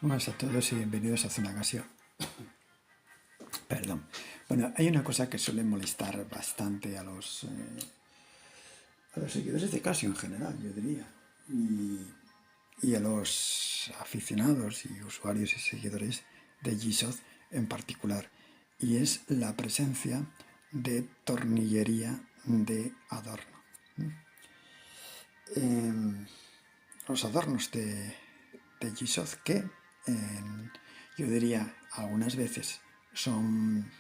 Buenas a todos y bienvenidos a Zona Casio. Perdón. Bueno, hay una cosa que suele molestar bastante a los seguidores de Casio en general, yo diría, y a los aficionados y usuarios y seguidores de G-Shock en particular, y es la presencia de tornillería de adorno. Los adornos de G-Shock que yo diría algunas veces son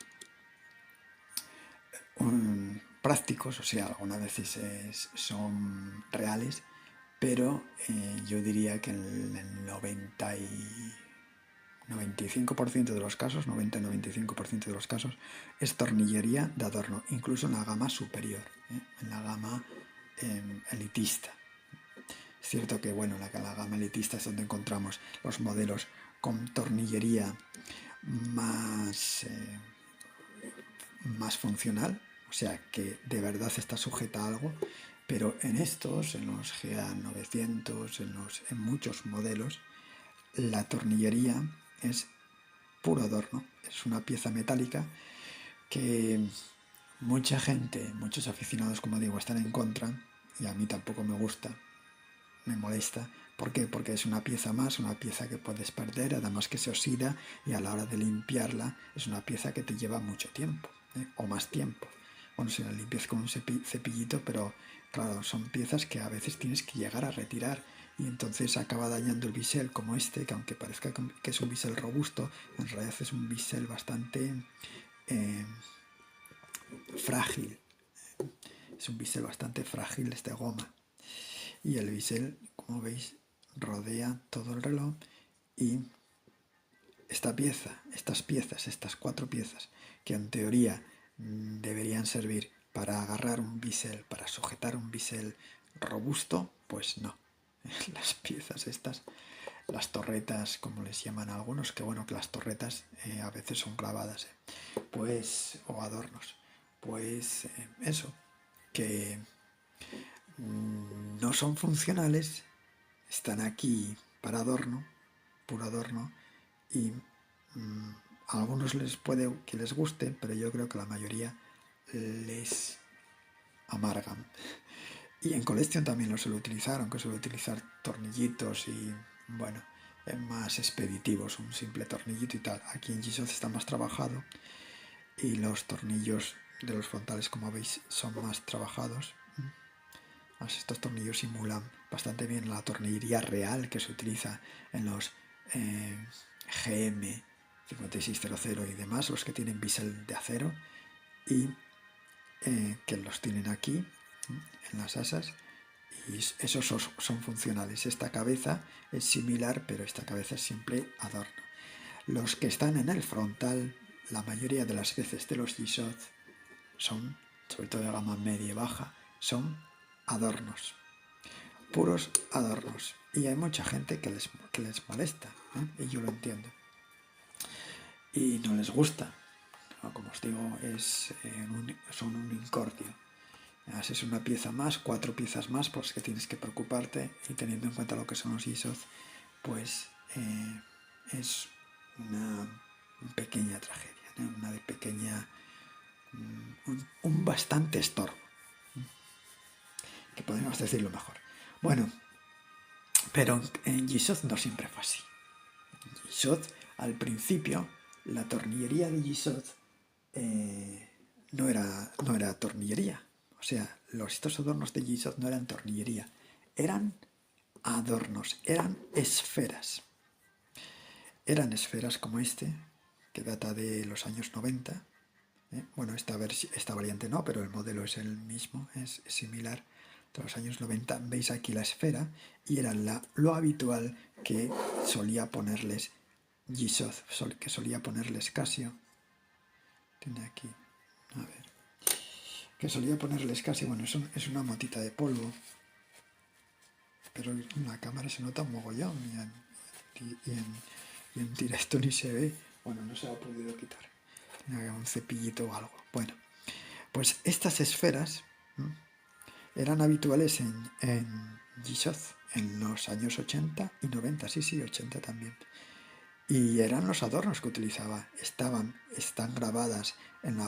prácticos, o sea, algunas veces son reales, pero yo diría que en el 95% de los casos, 90-95% de los casos, es tornillería de adorno, incluso en la gama superior, en la gama elitista. Es cierto que, bueno, la gama elitista es donde encontramos los modelos con tornillería más funcional, o sea, que de verdad está sujeta a algo, pero en estos, en los GA900, en muchos modelos, la tornillería es puro adorno, es una pieza metálica que mucha gente, muchos aficionados, como digo, están en contra, y a mí tampoco me gusta, me molesta. ¿Por qué? Porque es una pieza más, una pieza que puedes perder, además que se oxida, y a la hora de limpiarla es una pieza que te lleva mucho tiempo, o más tiempo. Bueno, si la limpias con un cepillito, pero claro, son piezas que a veces tienes que llegar a retirar, y entonces acaba dañando el bisel como este, que aunque parezca que es un bisel robusto, en realidad es un bisel bastante frágil. Es un bisel bastante frágil, es de goma. Y el bisel, como veis, rodea todo el reloj, y estas 4 piezas, que en teoría deberían servir para agarrar un bisel, para sujetar un bisel robusto, pues no. Las piezas estas, las torretas, como les llaman a algunos, que bueno, que las torretas a veces son clavadas, pues, o adornos, pues eso, que no son funcionales, están aquí para adorno, puro adorno, y a algunos les puede que les guste, pero yo creo que la mayoría les amargan. Y en Collection también lo suelo utilizar, aunque suelo utilizar tornillitos y, bueno, más expeditivos, un simple tornillito y tal. Aquí en G-Shock está más trabajado y los tornillos de los frontales, como veis, son más trabajados. Estos tornillos simulan bastante bien la tornillería real que se utiliza en los GM 5600 y demás, los que tienen bisel de acero, y que los tienen aquí en las asas, y esos son funcionales. Esta cabeza es similar, pero esta cabeza es siempre adorno. Los que están en el frontal, la mayoría de las veces de los G-Shock son, sobre todo de gama media y baja, son adornos, puros adornos, y hay mucha gente que les molesta, y yo lo entiendo, y no les gusta. Como os digo, son un incordio. Es una pieza más, 4 piezas más, pues que tienes que preocuparte, y teniendo en cuenta lo que son los G-Shock, pues es una pequeña tragedia, una pequeña, un bastante estorbo, que podemos decirlo mejor. Bueno, pero en G-Shock no siempre fue así. En G-Shock, al principio, la tornillería de G-Shock no era tornillería. O sea, estos adornos de G-Shock no eran tornillería, eran adornos, eran esferas. Eran esferas como este, que data de los años 90. Bueno, esta variante no, pero el modelo es el mismo, es similar. De los años 90, veis aquí la esfera, y era lo habitual que solía ponerles G-Shock, que solía ponerles Casio. Tiene aquí, a ver, que solía ponerles Casio. Bueno, es una motita de polvo, pero en la cámara se nota un mogollón, y en directo ni se ve. Bueno, no se ha podido quitar, un cepillito o algo. Bueno, pues estas esferas eran habituales en G-Shock en los años 80 y 90, sí, 80 también. Y eran los adornos que utilizaba. Están grabadas en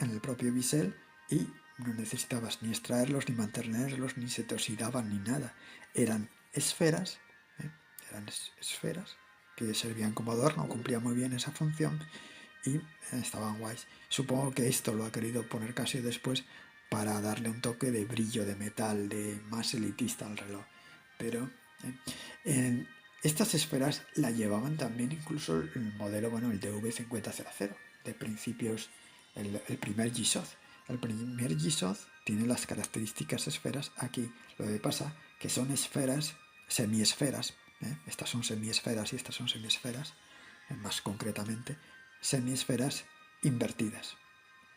el propio bisel y no necesitabas ni extraerlos, ni mantenerlos, ni se te oxidaban, ni nada. Eran esferas, ¿eh? Eran esferas que servían como adorno, cumplían muy bien esa función y estaban guays. Supongo que esto lo ha querido poner Casio después para darle un toque de brillo, de metal, de más elitista al reloj. Pero estas esferas la llevaban también incluso el modelo, bueno, el DV5000, de principios, el primer G-Shock. El primer G-Shock tiene las características esferas aquí. Lo que pasa que son esferas, semiesferas, estas son semiesferas y estas son semiesferas, más concretamente, semiesferas invertidas,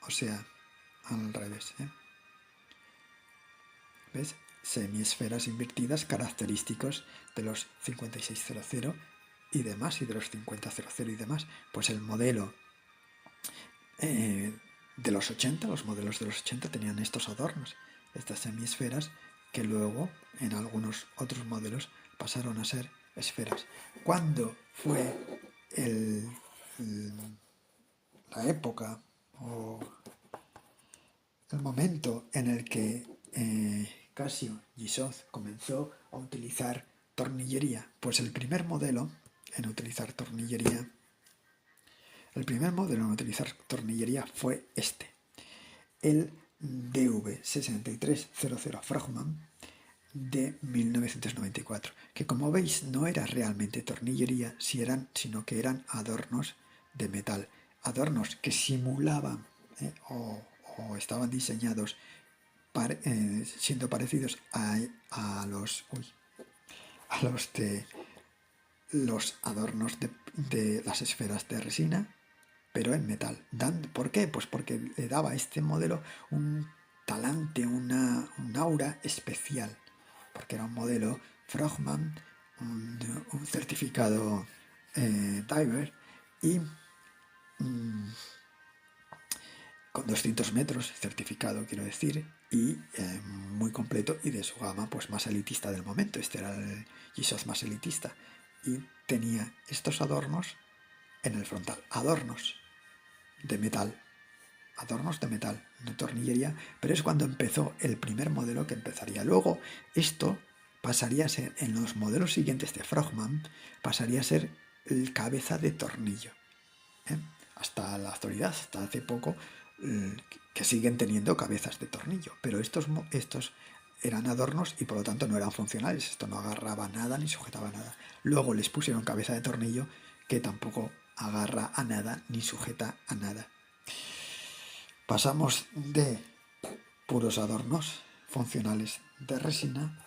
o sea, al revés. ¿Ves? Semiesferas invertidas característicos de los 5600 y demás, y de los 5000 y demás. Pues el modelo de los 80, los modelos de los 80 tenían estos adornos, estas semiesferas, que luego en algunos otros modelos pasaron a ser esferas. ¿Cuándo fue la época o el momento en el que Casio G-Shock comenzó a utilizar tornillería? Pues el primer modelo en utilizar tornillería fue este, el DV6300 Frogman de 1994, que como veis no era realmente tornillería, sino que eran adornos de metal, adornos que simulaban o estaban diseñados siendo parecidos a los de los adornos de las esferas de resina, pero en metal. ¿Por qué? Pues porque le daba a este modelo un talante, un aura especial, porque era un modelo Frogman, un certificado diver, y con 200 metros certificado, quiero decir, y muy completo y de su gama pues más elitista del momento. Este era el G-Shock más elitista y tenía estos adornos en el frontal, adornos de metal, no tornillería, pero es cuando empezó el primer modelo que empezaría. Luego esto pasaría a ser, en los modelos siguientes de Frogman, pasaría a ser el cabeza de tornillo. Hasta la actualidad, hasta hace poco, que siguen teniendo cabezas de tornillo, pero estos eran adornos y por lo tanto no eran funcionales. Esto no agarraba nada ni sujetaba nada. Luego les pusieron cabeza de tornillo que tampoco agarra a nada ni sujeta a nada. Pasamos de puros adornos funcionales de resina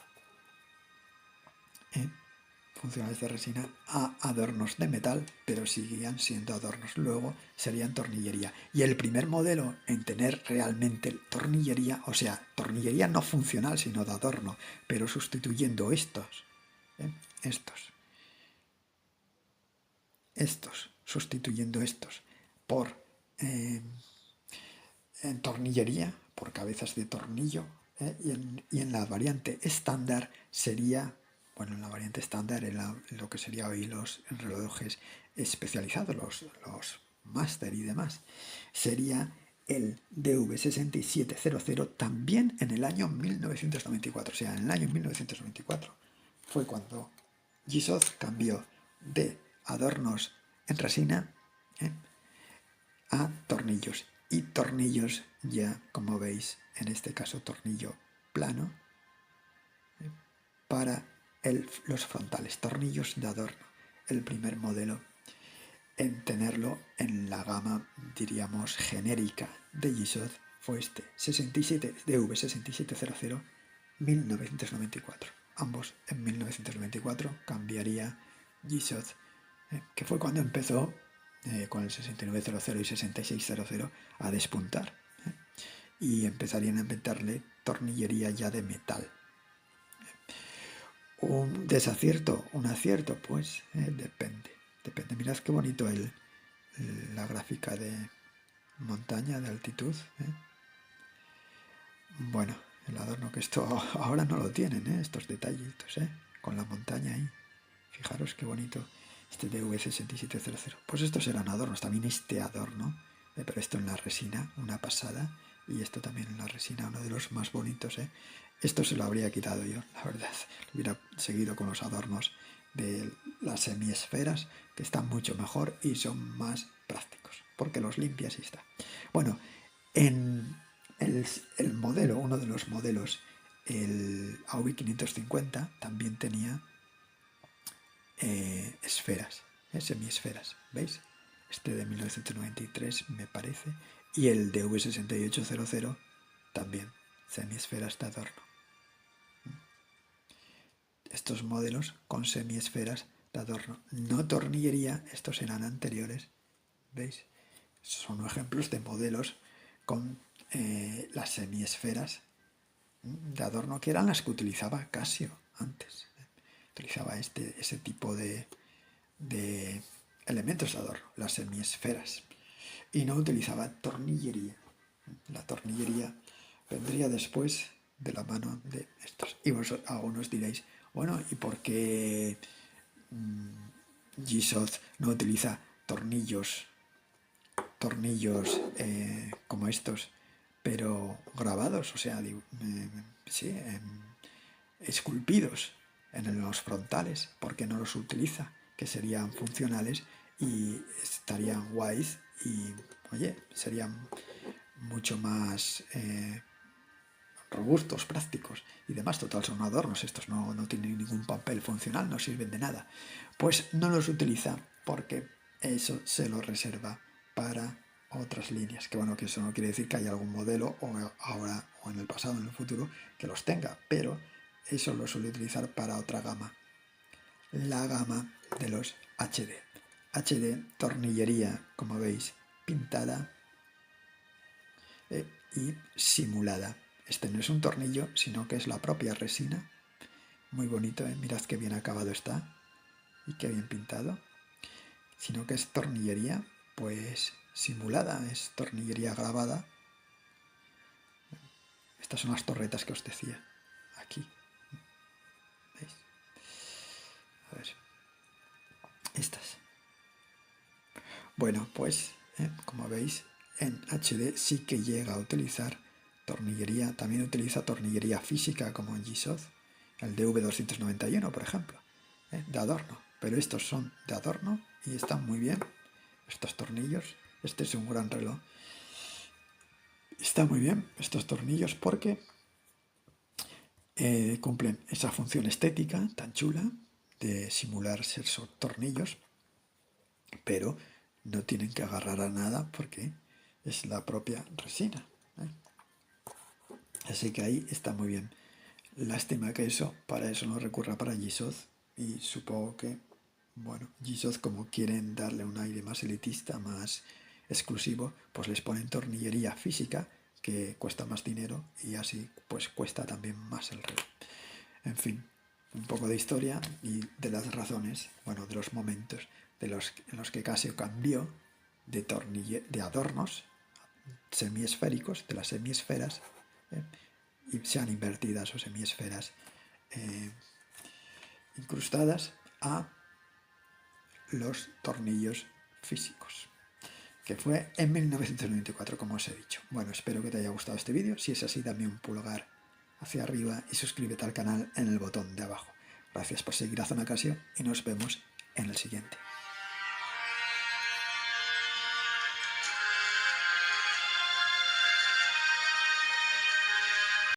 a adornos de metal, pero seguían siendo adornos. Luego serían tornillería. Y el primer modelo en tener realmente tornillería, o sea, tornillería no funcional, sino de adorno, pero sustituyendo estos, sustituyendo estos por en tornillería, por cabezas de tornillo, y en la variante estándar sería, bueno, en la variante estándar, en lo que sería hoy los relojes especializados, los Master y demás, sería el DV6700 también en el año 1994. O sea, en el año 1994 fue cuando G-Shock cambió de adornos en resina a tornillos. Y tornillos ya, como veis, en este caso tornillo plano, para los frontales, tornillos de adorno. El primer modelo en tenerlo en la gama, diríamos, genérica de G-Shock fue este, DV6700 1994. Ambos en 1994 cambiaría G-Shock, que fue cuando empezó con el 6900 y 6600 a despuntar, y empezarían a inventarle tornillería ya de metal. Un desacierto, un acierto, pues depende. Mirad qué bonito la gráfica de montaña, de altitud. Bueno, el adorno, que esto ahora no lo tienen, estos detallitos, con la montaña ahí. Fijaros qué bonito este DV6700. Pues estos eran adornos, también este adorno, pero esto en la resina, una pasada, y esto también en la resina, uno de los más bonitos. Esto se lo habría quitado yo, la verdad. Hubiera seguido con los adornos de las semiesferas, que están mucho mejor y son más prácticos, porque los limpias y está. Bueno, en el modelo, uno de los modelos, el AV 550, también tenía esferas, semiesferas, ¿veis? Este de 1993 me parece, y el DV6800 también, semiesferas de adorno. Estos modelos con semiesferas de adorno, no tornillería, estos eran anteriores, ¿veis? Son ejemplos de modelos con las semiesferas de adorno, que eran las que utilizaba Casio antes. Utilizaba ese tipo de elementos de adorno, las semiesferas, y no utilizaba tornillería. La tornillería vendría después de la mano de estos. Y algunos diréis, bueno, ¿y por qué G-Shock no utiliza tornillos como estos, pero grabados, o sea, sí, esculpidos en los frontales? ¿Por qué no los utiliza? Que serían funcionales y estarían guays y, oye, serían mucho más robustos, prácticos y demás. Total, son adornos, estos no tienen ningún papel funcional, no sirven de nada. Pues no los utiliza porque eso se lo reserva para otras líneas. Que bueno, que eso no quiere decir que haya algún modelo o ahora o en el pasado, en el futuro, que los tenga, pero eso lo suele utilizar para otra gama, la gama de los HD. HD, tornillería, como veis, pintada y simulada. Este no es un tornillo, sino que es la propia resina. Muy bonito, mirad qué bien acabado está y qué bien pintado. Sino que es tornillería, pues simulada, es tornillería grabada. Estas son las torretas que os decía, aquí. ¿Veis? A ver. Estas. Bueno, pues, como veis, en HD sí que llega a utilizar tornillería. También utiliza tornillería física, como en G-Shock, el DV291, por ejemplo, de adorno. Pero estos son de adorno y están muy bien, estos tornillos. Este es un gran reloj. Está muy bien estos tornillos porque cumplen esa función estética tan chula de simular ser tornillos, pero no tienen que agarrar a nada porque es la propia resina. Así que ahí está muy bien. Lástima que para eso no recurra para G-Shock, y supongo que, bueno, G-Shock, como quieren darle un aire más elitista, más exclusivo, pues les ponen tornillería física que cuesta más dinero y así pues cuesta también más el reloj. En fin, un poco de historia y de las razones, bueno, de los momentos en los que Casio cambió de adornos semiesféricos, de las semiesferas, y sean invertidas o semiesferas incrustadas, a los tornillos físicos, que fue en 1994, como os he dicho. Bueno, espero que te haya gustado este vídeo. Si es así, dame un pulgar hacia arriba y suscríbete al canal en el botón de abajo. Gracias por seguir a Zona Casio y nos vemos en el siguiente.